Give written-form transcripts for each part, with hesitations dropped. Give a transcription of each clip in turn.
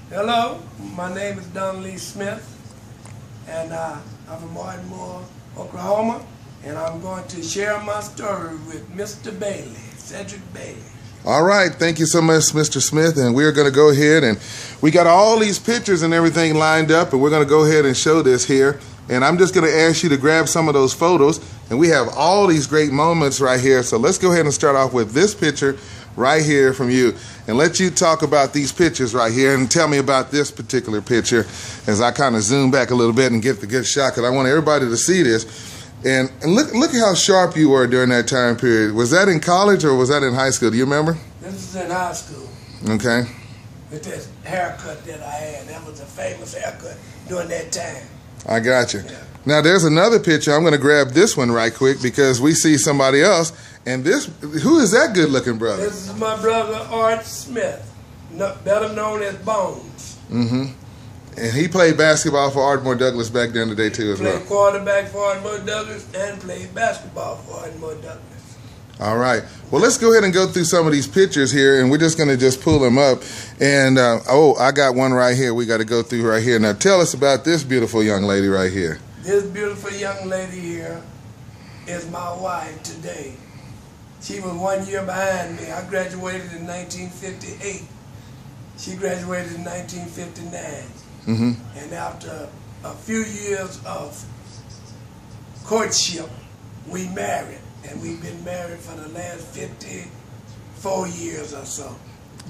Hello, my name is Lee Smith, and I'm from Ardmore, Oklahoma, and I'm going to share my story with Mr. Bailey, Cedric Bailey. All right, thank you so much, Mr. Smith, and we're going to go ahead and we got all these pictures and everything lined up, and we're going to go ahead and show this here. And I'm just going to ask you to grab some of those photos, and we have all these great moments right here. So let's go ahead and start off with this picture right here from you, and let you talk about these pictures right here and tell me about this particular picture as I kind of zoom back a little bit and get the good shot, because I want everybody to see this. And look at how sharp you were during that time period. Was that in college or was that in high school? Do you remember? This was in high school. Okay. With this haircut that I had. That was a famous haircut during that time. I got you. Yeah. Now there's another picture. I'm going to grab this one right quick because we see somebody else. And this, who is that good-looking brother? This is my brother Art Smith, better known as Bones. Mm-hmm. And he played basketball for Ardmore Douglass back then today too as well. Played quarterback for Ardmore Douglass and played basketball for Ardmore Douglass. All right. Well, let's go ahead and go through some of these pictures here, and we're just going to just pull them up. And, oh, I got one right here we got to go through right here. Now, tell us about this beautiful young lady right here. This beautiful young lady here is my wife today. She was 1 year behind me. I graduated in 1958. She graduated in 1959. Mm-hmm. And after a few years of courtship, we married. And we've been married for the last 54 years or so.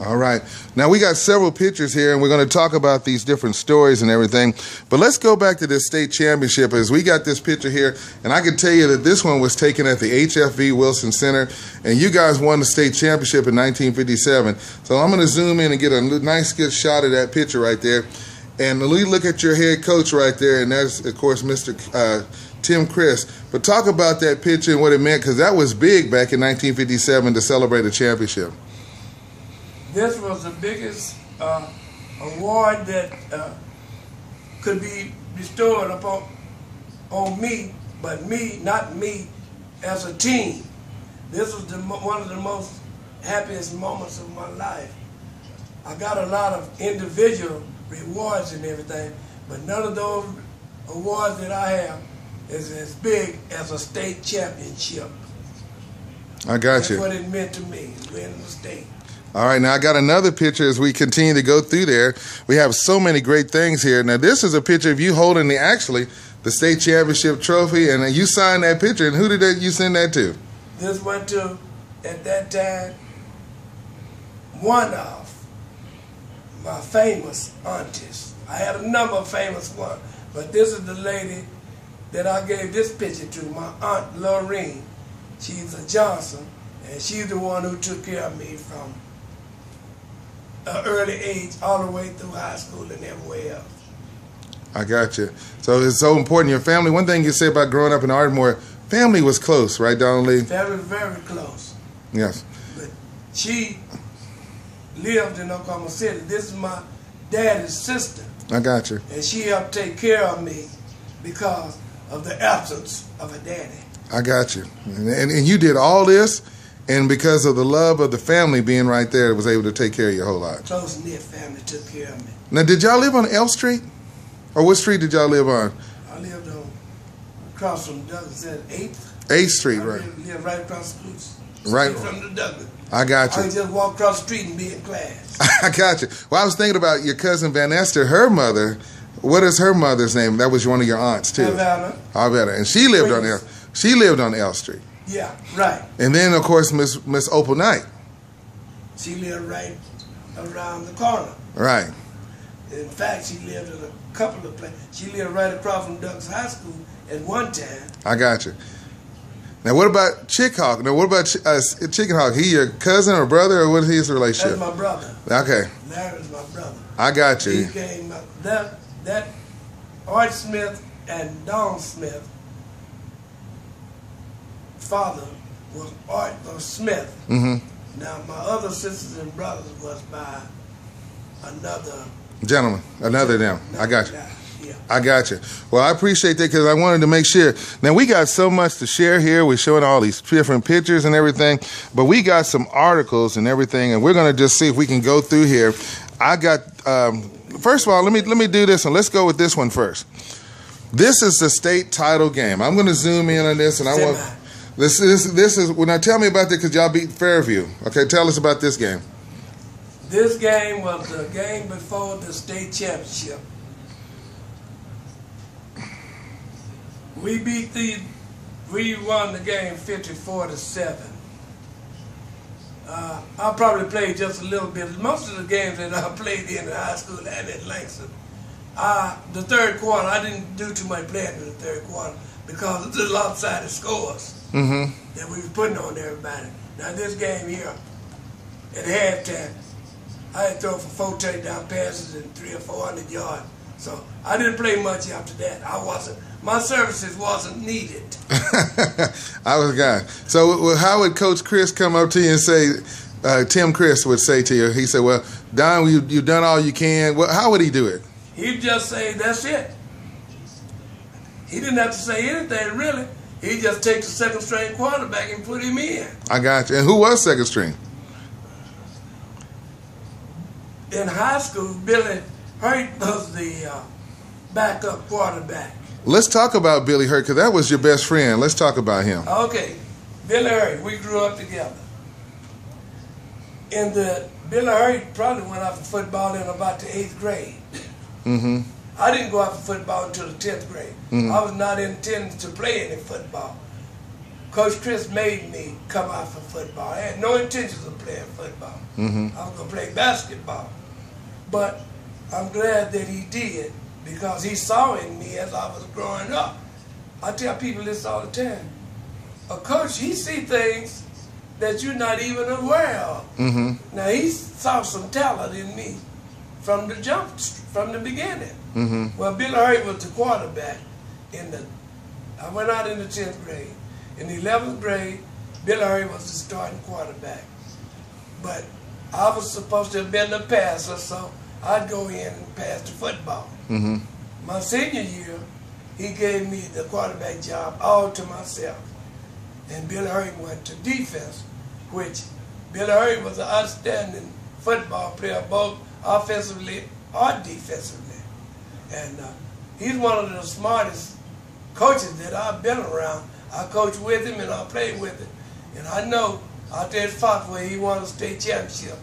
All right. Now, we got several pictures here, and we're going to talk about these different stories and everything. But let's go back to this state championship, as we got this picture here. And I can tell you that this one was taken at the HFV Wilson Center, and you guys won the state championship in 1957. So I'm going to zoom in and get a nice good shot of that picture right there. And we look at your head coach right there, and that's, of course, Mr. Tim Chris. But talk about that picture and what it meant, because that was big back in 1957 to celebrate a championship. This was the biggest award that could be bestowed on me, but me, not me, as a team. This was one of the most happiest moments of my life. I got a lot of individual rewards and everything, but none of those awards that I have is as big as a state championship. I got you. That's what it meant to me, winning the state. All right, now I got another picture as we continue to go through there. We have so many great things here. Now this is a picture of you holding the state championship trophy, and you signed that picture. And who did you send that to? This went to, at that time, one of my famous aunties. I had a number of famous ones, but this is the lady that I gave this picture to, my aunt Lorraine. She's a Johnson, and she's the one who took care of me from an early age all the way through high school and everywhere else. I got you. So it's so important, your family. One thing you said about growing up in Ardmore, family was close, right, Donnelly? Family was very close. Yes. But she lived in Oklahoma City. This is my daddy's sister. I got you. And she helped take care of me because of the absence of a daddy. I got you. And you did all this, and because of the love of the family being right there, it was able to take care of you a whole lot. Close-knit family took care of me. Now, did y'all live on L Street? Or what street did y'all live on? I lived on across from Douglas at 8th. 8th Street, right. I lived right across the street right from the Douglas. I got you. I could just walk across the street and be in class. I got you. Well, I was thinking about your cousin Van Esther, her mother. What is her mother's name? That was one of your aunts, too. Havana. And she lived on L. She lived on L Street. Yeah, right. And then, of course, Miss Opal Knight. She lived right around the corner. Right. In fact, she lived in a couple of places. She lived right across from Douglas High School at one time. I got you. Now, what about Chick Hawk? Now, what about Chicken Hawk? He your cousin or brother, or what is his relationship? That's my brother. Okay. Larry's my brother. I got you. He came up. That Art Smith and Don Smith father was Ardmore Smith. Mm-hmm. Now, my other sisters and brothers was by another gentleman, another them. I got you. Guy. Yeah. I got you. Well, I appreciate that because I wanted to make sure. Now, we got so much to share here. We're showing all these different pictures and everything, but we got some articles and everything, and we're going to just see if we can go through here. I got. First of all, let me do this one. Let's go with this one first. This is the state title game. I'm going to zoom in on this, and I want this is when I tell me about this because y'all beat Fairview. Okay, tell us about this game. This game was the game before the state championship. We won the game 54-7. I probably played just a little bit. Most of the games that I played in high school and at Langston, the third quarter, I didn't do too much playing in the third quarter because of the lopsided scores that we were putting on everybody. Now this game here, at halftime, I had thrown for 4 touchdown passes and 300 or 400 yards. So I didn't play much after that. My services wasn't needed. I was a guy. So how would Coach Chris come up to you and say, Tim Chris would say to you, he said, well, Don, you've done all you can. Well, how would he do it? He'd just say, that's it. He didn't have to say anything, really. He'd just take the second string quarterback and put him in. I got you. And who was second string? In high school, Billy Hurt was the backup quarterback. Let's talk about Billy Hurt, because that was your best friend. Let's talk about him. Okay. Billy Hurt, we grew up together. Billy Hurt probably went out for football in about the 8th grade. I didn't go out for football until the 10th grade. I was not intending to play any football. Coach Chris made me come out for football. I had no intentions of playing football. I was going to play basketball. But I'm glad that he did, because he saw in me as I was growing up. I tell people this all the time. A coach, he see things that you're not even aware of. Now, he saw some talent in me from the beginning. Well, Billy Hurt was the quarterback. I went out in the 10th grade. In the 11th grade, Billy Hurt was the starting quarterback. But I was supposed to have been the passer, so I'd go in and pass the football. My senior year, he gave me the quarterback job all to myself. And Billy Hurt went to defense, which Billy Hurt was an outstanding football player, both offensively or defensively. And he's one of the smartest coaches that I've been around. I coached with him and I played with him. And I know out there at Fox where he won a state championship,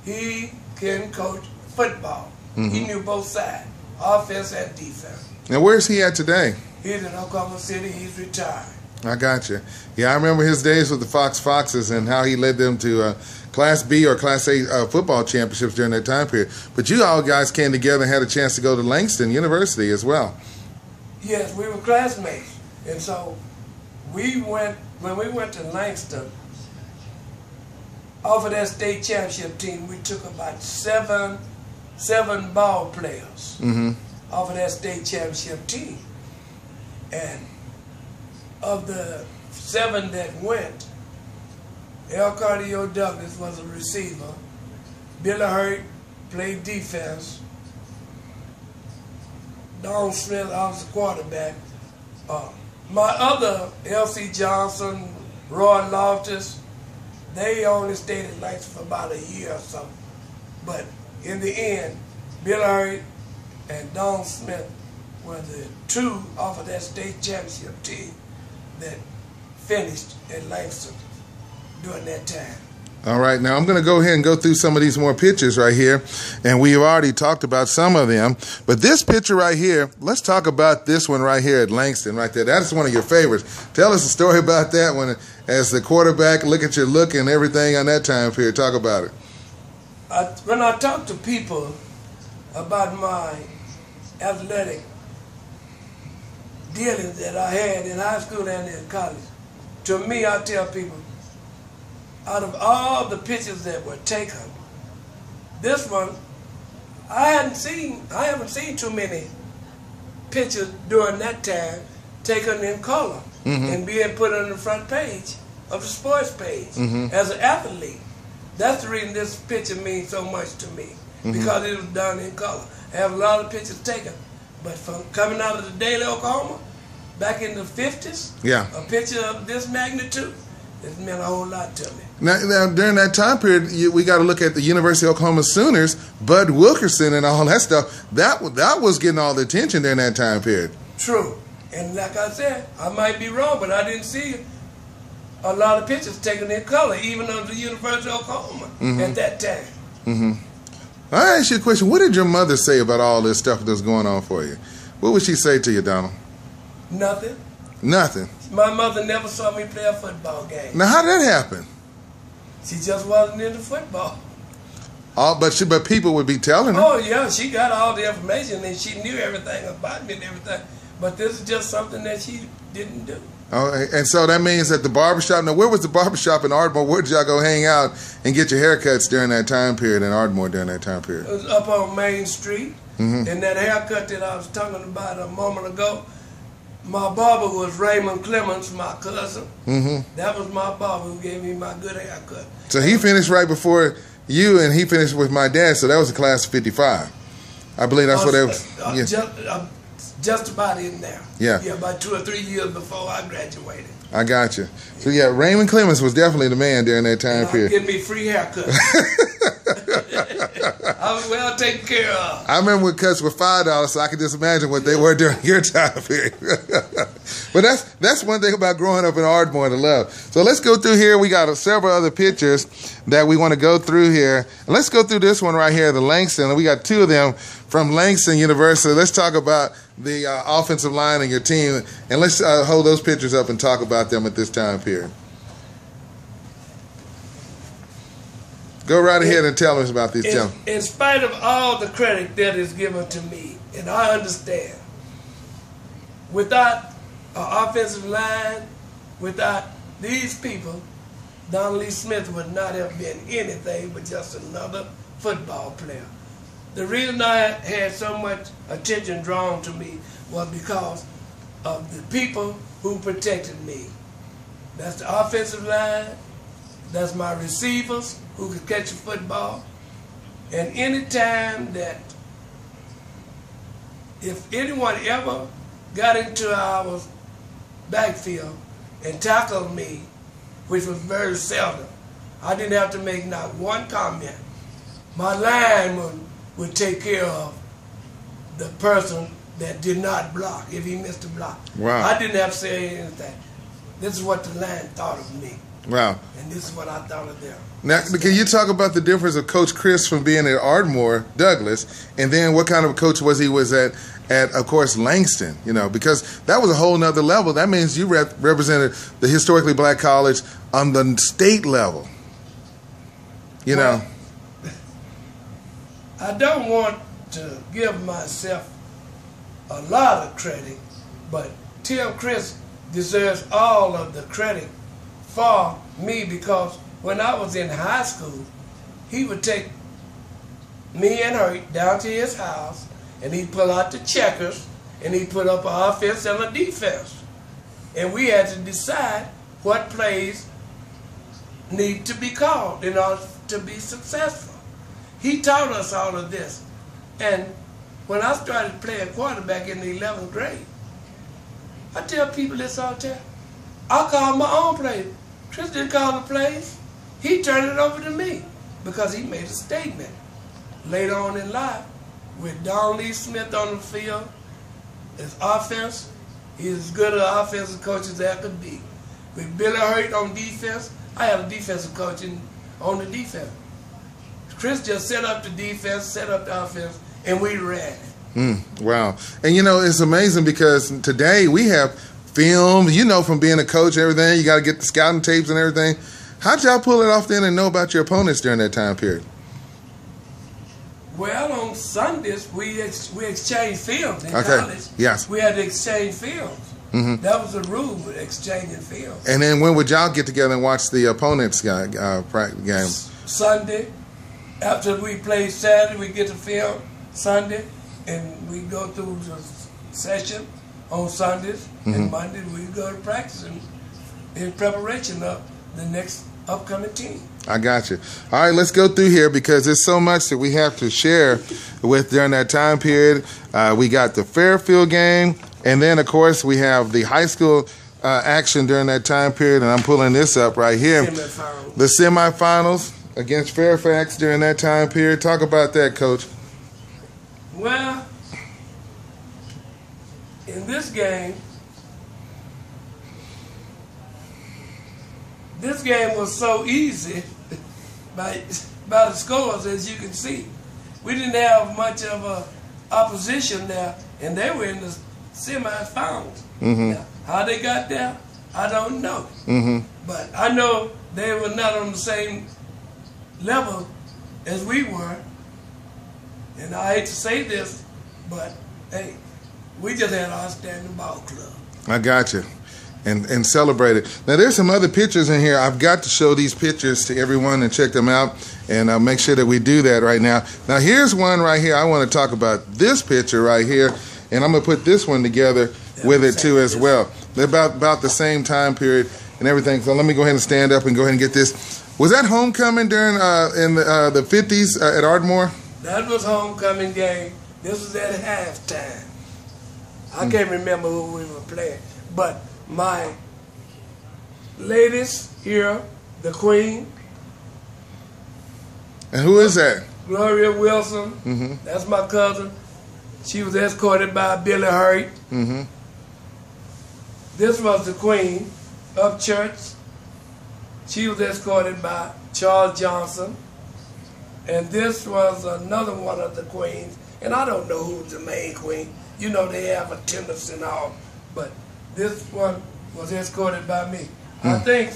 he can coach football. He knew both sides, offense and defense. And where's he at today? He's in Oklahoma City. He's retired. I got you. Yeah, I remember his days with the Foxes and how he led them to Class B or Class A football championships during that time period. But you all guys came together and had a chance to go to Langston University as well. Yes, we were classmates. And so when we went to Langston, off of that state championship team, we took about seven ball players off of that state championship team. And of the 7 that went, Ardmore Douglass was a receiver. Billy Hurt played defense. Don Smith, I was a quarterback. My other, L.C. Johnson, Roy Loftus, they only stayed at Langston for about a year or so. But in the end, Billy Hurt and Don Smith were the 2 off of that state championship team that finished at Langston during that time. All right, now I'm going to go ahead and go through some of these more pictures right here, and we've already talked about some of them. But this picture right here, let's talk about this one right here at Langston right there. That's one of your favorites. Tell us a story about that one as the quarterback. Look at your look and everything on that time period. Talk about it. When I talk to people about my athletic dealings that I had in high school and in college, to me, I tell people, out of all the pictures that were taken, this one, I haven't seen too many pictures during that time taken in color and being put on the front page of the sports page as an athlete. That's the reason this picture means so much to me, because it was done in color. I have a lot of pictures taken, but from coming out of the Daily Oklahoma back in the 50s, a picture of this magnitude, It meant a whole lot to me. Now during that time period, we got to look at the University of Oklahoma Sooners, Bud Wilkerson, and all that stuff. That was getting all the attention during that time period. True, and like I said, I might be wrong, but I didn't see a lot of pictures taken in color, even of the University of Oklahoma at that time. I ask you a question. What did your mother say about all this stuff that's going on for you? What would she say to you, Donald? Nothing. Nothing. My mother never saw me play a football game. Now, how did that happen? She just wasn't into football. But people would be telling her. Oh, yeah, she got all the information, and she knew everything about me and everything. But this is just something that she didn't do. Oh, and so that means that the barbershop. Now, where was the barbershop in Ardmore? Where did y'all go hang out and get your haircuts during that time period in Ardmore during that time period? It was up on Main Street. And that haircut that I was talking about a moment ago, my barber was Raymond Clemens, my cousin. That was my barber who gave me my good haircut. So he finished right before you, and he finished with my dad. So that was a class of '55. I believe that's what they was. Just about in there. Yeah. Yeah, about 2 or 3 years before I graduated. I got you. So yeah, Raymond Clemens was definitely the man during that time period. Give me free haircuts. I was well taken care of. I remember when cuts were $5, so I could just imagine what they were during your time period. But that's one thing about growing up in Ardmore to love. So let's go through here. We got several other pictures that we want to go through here. And let's go through this one right here, the Langston. And we got 2 of them from Langston University. Let's talk about the offensive line and your team. And let's hold those pictures up and talk about them at this time period. Go right ahead and tell us about these gentlemen. In spite of all the credit that is given to me, and I understand, without an offensive line, without these people, Donald Lee Smith would not have been anything but just another football player. The reason I had so much attention drawn to me was because of the people who protected me. That's the offensive line, that's my receivers who could catch a football. And any time that if anyone ever got into our backfield and tackled me, which was very seldom, I didn't have to make not one comment. My lineman would take care of the person that did not block if he missed a block. Wow. I didn't have to say anything. This is what the line thought of me. Wow. And this is what I thought of them. Now, can you talk about the difference of Coach Chris from being at Ardmore Douglass, and then what kind of a coach was he at of course, Langston, because that was a whole nother level. That means you represented the historically black college on the state level, Well, I don't want to give myself a lot of credit, but Tim Chris deserves all of the credit for me, because when I was in high school, he would take me and her down to his house, and he'd pull out the checkers, and he'd put up an offense and a defense. And we had to decide what plays need to be called in order to be successful. He taught us all of this. And when I started playing quarterback in the 11th grade, I tell people this all the time. I call my own plays. Chris didn't call the plays. He turned it over to me because he made a statement. Later on in life, with Donald Lee Smith on the field, his offense, he's as good an offensive coach as there could be. With Billy Hurt on defense, I had a defensive coach on the defense. Chris just set up the defense, set up the offense, and we ran it. Wow. And it's amazing because today we have film, from being a coach and everything, you got to get the scouting tapes and everything. How'd y'all pull it off then and know about your opponents during that time period? Well, on Sundays, we exchanged films in college. Yes. We had to exchange films. That was the rule with exchanging films. And then when would y'all get together and watch the opponents' game? Sunday. After we played Saturday, we get the film Sunday, and we go through the session on Sundays, and Monday we go to practice in preparation of the next upcoming team. I got you. All right, let's go through here because there's so much that we have to share with during that time period. We got the Fairfield game, and then, of course, we have the high school action during that time period, and I'm pulling this up right here. The semifinals against Fairfax during that time period. Talk about that, Coach. Well, in this game was so easy by the scores, as you can see. We didn't have much of a opposition there, and they were in the semifinals. Now, how they got there, I don't know. But I know they were not on the same level as we were. And I hate to say this, but hey, we just had our outstanding ball club. I got you. And celebrate it. Now, there's some other pictures in here. I've got to show these pictures to everyone and check them out, and I'll make sure that we do that right now. Now, here's one right here. I want to talk about this picture right here, and I'm going to put this one together with it too as well. They're about the same time period and everything. So let me go ahead and stand up and go ahead and get this. Was that homecoming during in the 50s at Ardmore? That was homecoming game. This was at halftime. I can't remember who we were playing, but my ladies here, the Queen. And who is that? Gloria Wilson. That's my cousin. She was escorted by Billy Hurt. This was the Queen of Church. She was escorted by Charles Johnson. And this was another one of the queens. And I don't know who's the main queen. You know, they have attendants and all. But this one was escorted by me. I think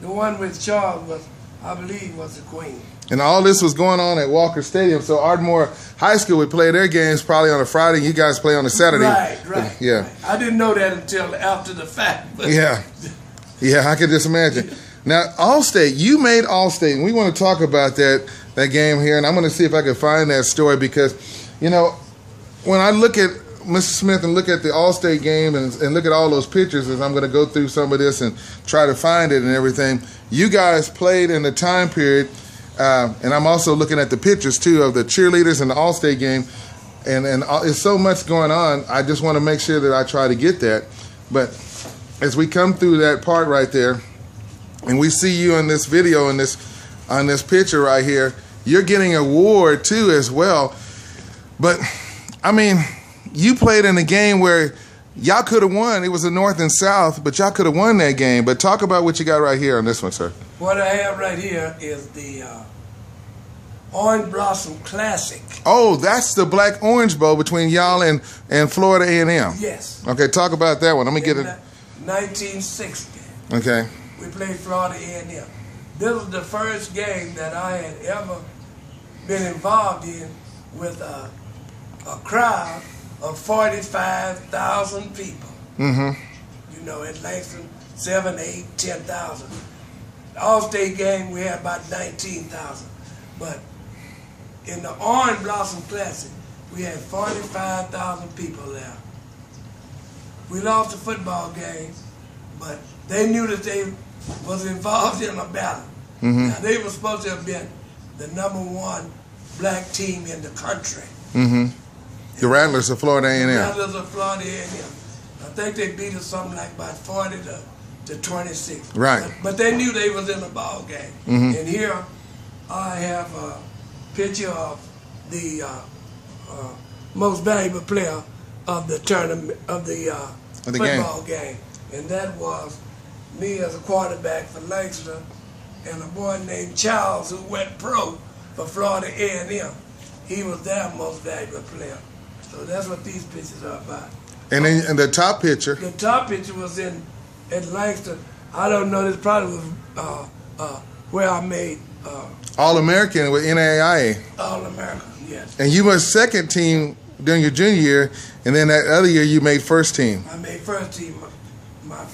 the one with Charles was, I believe, was the Queen. And all this was going on at Walker Stadium. So Ardmore High School would play their games probably on a Friday. You guys play on a Saturday. Right. Yeah. Right. I didn't know that until after the fact. But yeah, I could just imagine. Now, Allstate, you made Allstate, and we want to talk about that game here. And I'm going to see if I can find that story because, you know, when I look at Mr. Smith and look at the Allstate game and look at all those pictures as I'm going to go through some of this and try to find it and everything, you guys played in the time period, and I'm also looking at the pictures too of the cheerleaders in the Allstate game, and it's so much going on. I just want to make sure that I try to get that. But as we come through that part right there, and we see you in this video on this picture right here, you're getting an award too as well. But I mean, you played in a game where y'all could have won. It was the North and South, but y'all could have won that game. But talk about what you got right here on this one, sir. What I have right here is the Orange Blossom Classic. Oh, that's the Black Orange Bowl between y'all and Florida A&M. Yes. Okay, talk about that one. Let me get it. 1960. Okay. We played Florida A&M. This was the first game that I had ever been involved in with a crowd of 45,000 people. You know, at Langston, 7, 8, 10,000. The All-State game, we had about 19,000. But in the Orange Blossom Classic, we had 45,000 people there. We lost the football game, but they knew that they was involved in a battle. Now, they were supposed to have been the #1 black team in the country. The Rattlers of Florida A&M. The Rattlers of Florida A&M. I think they beat us something like about 40 to 26. Right. But they knew they was in the ball game. And here I have a picture of the most valuable player of the tournament of the football game, and that was me as a quarterback for Langston, and a boy named Charles who went pro for Florida A&M. He was their most valuable player. So that's what these pictures are about. And then the top picture. The top picture was at Langston. I don't know. This probably was where I made All-American with NAIA. All-American, yes. And you were second team during your junior year, and then that other year you made first team. I made first team my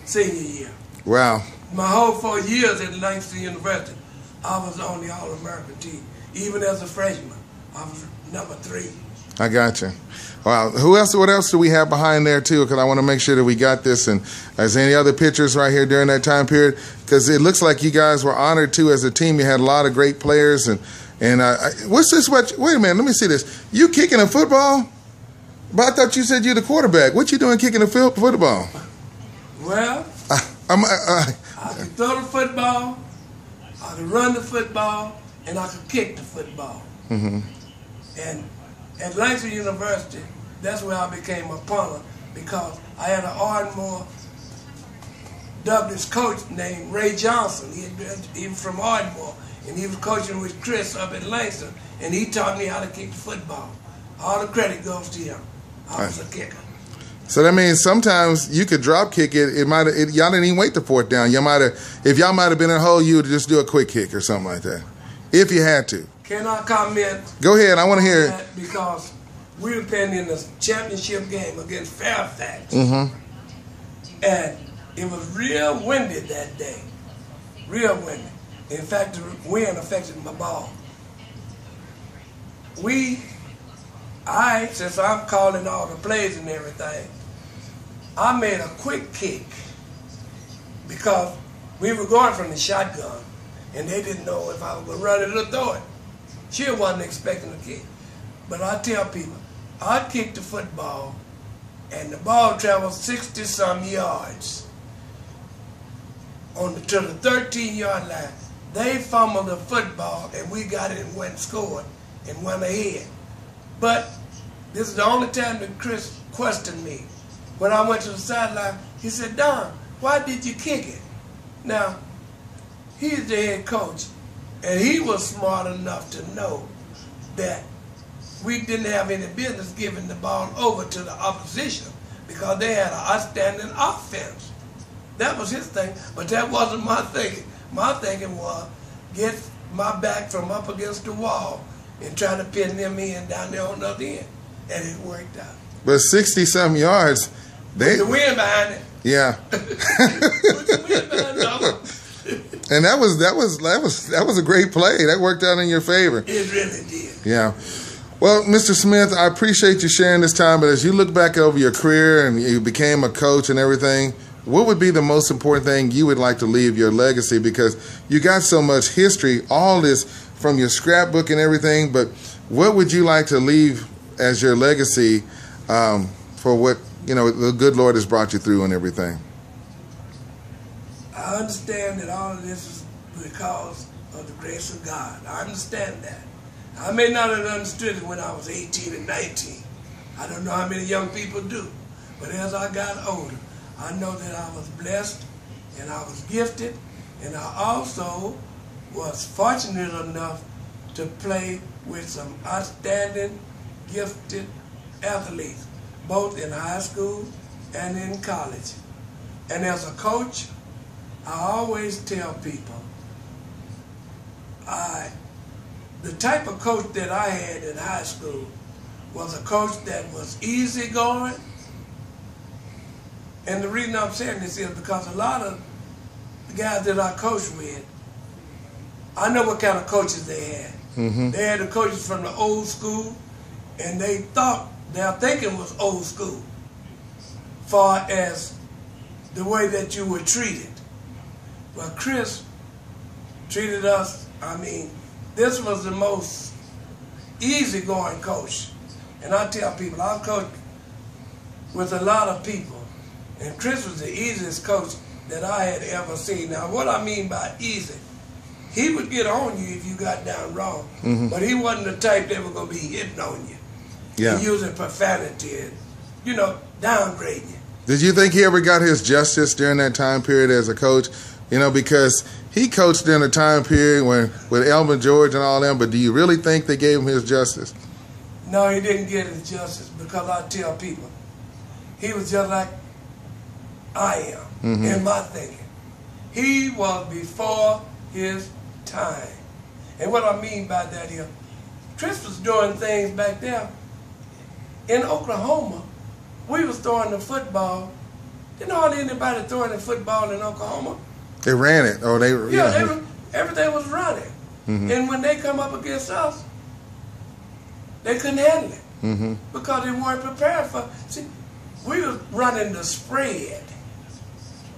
senior year. Wow. My whole 4 years at Langston University, I was on the All-American team. Even as a freshman, I was #3. I got you. Wow. What else do we have behind there, too? Because I want to make sure that we got this. And is there any other pictures right here during that time period? Because it looks like you guys were honored, too, as a team. You had a lot of great players. And what's this? Wait a minute. Let me see this. You kicking a football? But I thought you said you're the quarterback. What you doing kicking a football? Well, I could throw the football, I could run the football, and I could kick the football. Mm-hmm. And at Langston University, that's where I became a punter, because I had an Ardmore Douglass coach named Ray Johnson. He was from Ardmore, and he was coaching with Chris up at Langston, and he taught me how to kick the football. All the credit goes to him. I was a kicker. So that means sometimes you could drop kick it. Y'all didn't even wait the fourth down. If y'all might have been in a hole, you would just do a quick kick or something like that, if you had to. Can I comment? Go ahead. I want to hear it. Because we were playing in the championship game against Fairfax, Mm-hmm. and it was real windy that day. Real windy. In fact, the wind affected my ball. Since I'm calling all the plays and everything, I made a quick kick because we were going from the shotgun, and they didn't know if I was going to run it or throw it. She wasn't expecting a kick. But I tell people, I'd kick the football, and the ball traveled 60-some yards to the 13-yard line. They fumbled the football, and we got it and went and scored and went ahead. But this is the only time that Chris questioned me. When I went to the sideline, he said, "Don, why did you kick it?" Now, he's the head coach, and he was smart enough to know that we didn't have any business giving the ball over to the opposition because they had an outstanding offense. That was his thing, but that wasn't my thinking. My thinking was get my back from up against the wall and try to pin them in down there on the other end, and it worked out. But 60-some yards, with the wind behind it. Yeah. With the wind behind it. And that was a great play. That worked out in your favor. It really did. Yeah. Well, Mr. Smith, I appreciate you sharing this time, but as you look back over your career and you became a coach and everything, what would be the most important thing you would like to leave your legacy? Because you got so much history, all this from your scrapbook and everything, but what would you like to leave as your legacy for what, the good Lord has brought you through and everything? I understand that all of this is because of the grace of God. I understand that. I may not have understood it when I was 18 and 19. I don't know how many young people do. But as I got older, I know that I was blessed and I was gifted, and I also was fortunate enough to play with some outstanding, gifted athletes, both in high school and in college. And as a coach, I always tell people, the type of coach that I had in high school was a coach that was easygoing. And the reason I'm saying this is because a lot of the guys that I coached with, I know what kind of coaches they had. Mm-hmm. They had the coaches from the old school, and they thought their thinking was old school, far as the way that you were treated. Well, Chris treated us, this was the most easygoing coach. And I tell people, I've coached with a lot of people, and Chris was the easiest coach that I had ever seen. Now, what I mean by easy, he would get on you if you got down wrong, mm-hmm. but he wasn't the type that was going to be hitting on you. Yeah. And using profanity and, downgrading you. Did you think he ever got his justice during that time period as a coach? Because he coached during a time period with Elvin George and all them, but do you really think they gave him his justice? No, he didn't get his justice, because I tell people, he was just like I am, mm-hmm. in my thinking. He was before his time. And what I mean by that is, Chris was doing things back there. In Oklahoma, we was throwing the football. Didn't hardly anybody throwing the football in Oklahoma. They ran it. Oh, everything was running. Mm-hmm. And when they come up against us, they couldn't handle it. Mm-hmm. Because they weren't prepared for. See, we was running the spread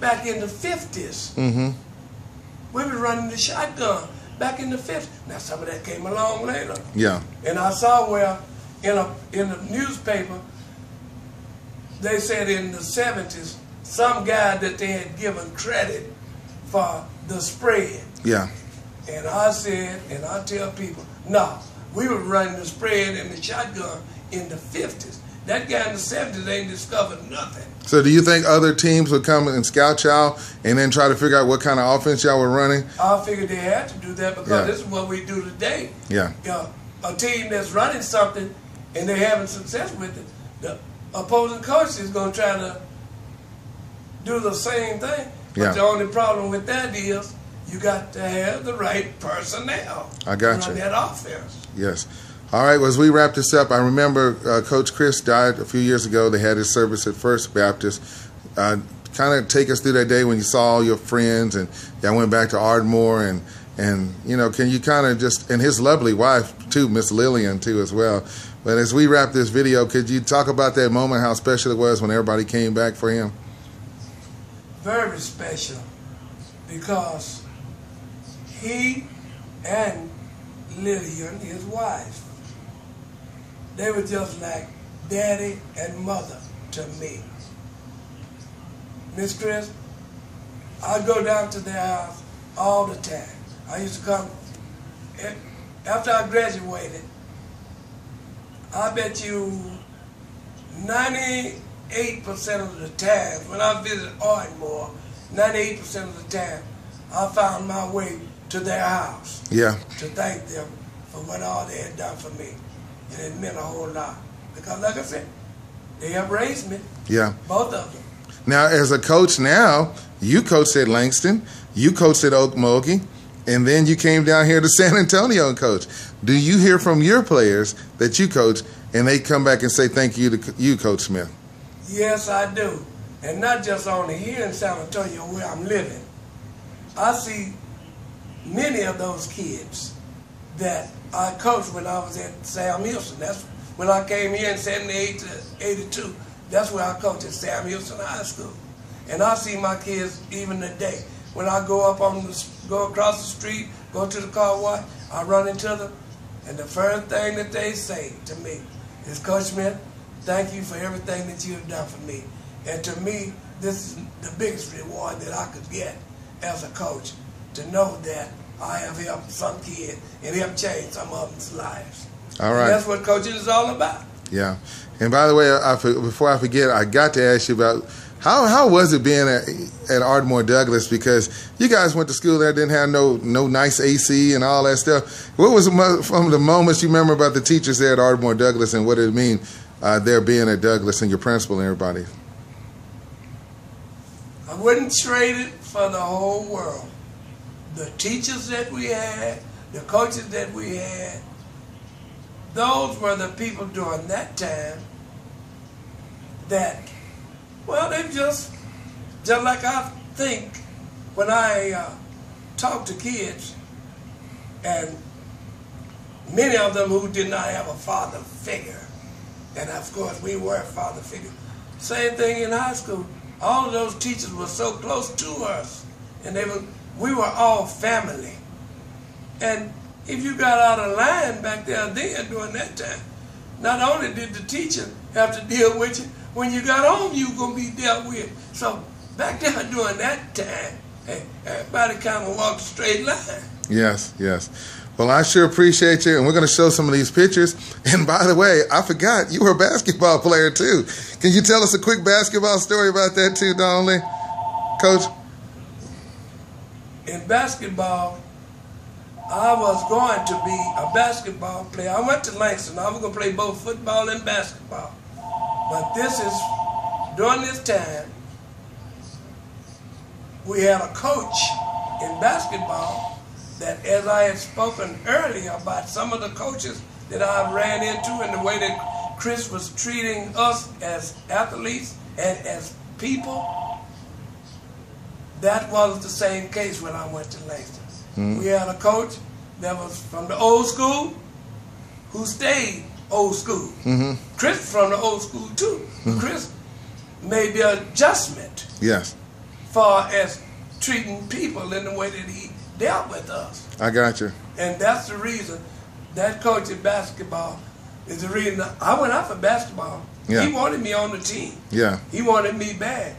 back in the 50s. Mm-hmm. We was running the shotgun back in the 50s. Now some of that came along later. Yeah. And I saw where in the newspaper they said in the 70s some guy that they had given credit for the spread. Yeah. And I said, and I tell people, no, we were running the spread and the shotgun in the 50s. That guy in the 70s ain't discovered nothing. So do you think other teams would come and scout y'all and then try to figure out what kind of offense y'all were running? I figured they had to do that because this is what we do today. Yeah. A team that's running something and they're having success with it, the opposing coach is going to try to do the same thing. But the only problem with that is you got to have the right personnel. I got you. On that offense. Yes. All right, well, as we wrap this up, I remember Coach Chris died a few years ago. They had his service at First Baptist. Kind of take us through that day when you saw all your friends and y'all went back to Ardmore and you know, can you kind of just, and his lovely wife too, Miss Lillian too as well. But as we wrap this video, could you talk about that moment, how special it was when everybody came back for him? Very special, because he and Lillian, his wife, they were just like daddy and mother to me. Miss Chris, I go down to their house all the time. I used to come, after I graduated, I bet you 98% of the time, when I visited Ardmore, 98% of the time, I found my way to their house. Yeah. To thank them for what all they had done for me. And it meant a whole lot. Because like I said, they have raised me. Yeah. Both of them. Now, as a coach now, you coached at Langston, you coached at Okmulgee, and then you came down here to San Antonio and coached. Do you hear from your players that you coach and they come back and say thank you to you, Coach Smith? Yes, I do. And not just only here in San Antonio where I'm living. I see many of those kids that I coached when I was at Sam Houston. That's when I came here in 78 to 82. That's where I coached at Sam Houston High School. And I see my kids even today. When I go across the street, go to the car wash, I run into them, and the first thing that they say to me is, Coach Smith, thank you for everything that you have done for me. And to me, this is the biggest reward that I could get as a coach, to know that I have helped some kid and helped change some of them's lives. All right. And that's what coaching is all about. Yeah. And by the way, before I forget, I got to ask you about how was it being at Ardmore Douglass, because you guys went to school there, didn't have no nice AC and all that stuff. What was from the moments you remember about the teachers there at Ardmore Douglass, and what did it mean there being at Douglass and your principal and everybody? I wouldn't trade it for the whole world. The teachers that we had, the coaches that we had, those were the people during that time that, well, they just like I think when I talk to kids, and many of them who did not have a father figure, and of course we were a father figure. Same thing in high school. All of those teachers were so close to us, and we were all family. And if you got out of line back there then during that time, not only did the teacher have to deal with you, when you got home you were going to be dealt with. So back there during that time, hey, everybody kind of walked a straight line. Yes, yes. Well, I sure appreciate you, and we're going to show some of these pictures. And by the way, I forgot, you were a basketball player too. Can you tell us a quick basketball story about that too, Donnelly? Coach? In basketball, I was going to be a basketball player. I went to Langston. I was going to play both football and basketball. But during this time, we had a coach in basketball that, as I had spoken earlier about some of the coaches that I ran into and the way that Chris was treating us as athletes and as people, that was the same case when I went to Langston. Mm-hmm. We had a coach that was from the old school who stayed old school. Mm-hmm. Chris from the old school too. Mm-hmm. Chris made the adjustment. Yes. Far as treating people in the way that he dealt with us. I got you. And that's the reason that coach in basketball is the reason I went out for basketball. Yeah. He wanted me on the team. Yeah. He wanted me bad.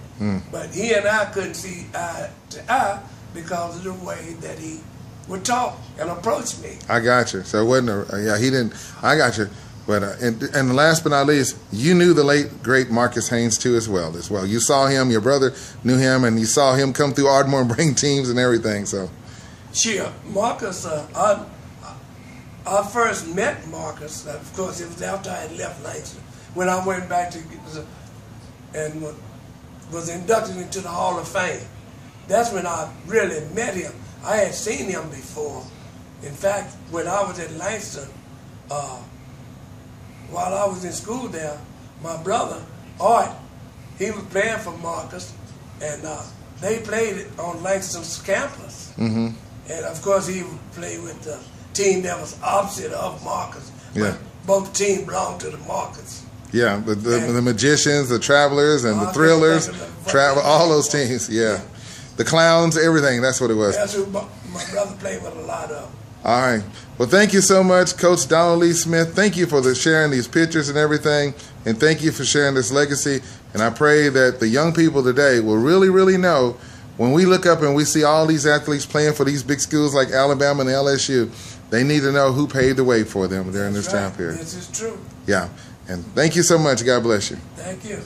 But he and I couldn't see eye to eye because of the way that he would talk and approach me. I got you. So it wasn't yeah, he didn't. I got you. But and last but not least, you knew the late great Marcus Haynes too as well. You saw him. Your brother knew him, and you saw him come through Ardmore and bring teams and everything. So, sure, Marcus. I first met Marcus. Of course, it was after I had left Langston when I went back to and was inducted into the Hall of Fame. That's when I really met him. I had seen him before. In fact, when I was at Langston. While I was in school there, my brother, Art, he was playing for Marcus, and they played it on Langston's campus. And of course, he played with the team that was opposite of Marcus. Yeah. But both teams belonged to the Marcus. Yeah, the Magicians, the Travelers, and the Thrillers, all those teams. Yeah, the Clowns, everything. That's what it was. That's who my brother played with a lot of. All right. Well, thank you so much, Coach Donald Lee Smith. Thank you for sharing these pictures and everything, and thank you for sharing this legacy. And I pray that the young people today will really, really know when we look up and we see all these athletes playing for these big schools like Alabama and LSU, they need to know who paved the way for them during this time period. This is true. Yeah. And thank you so much. God bless you. Thank you.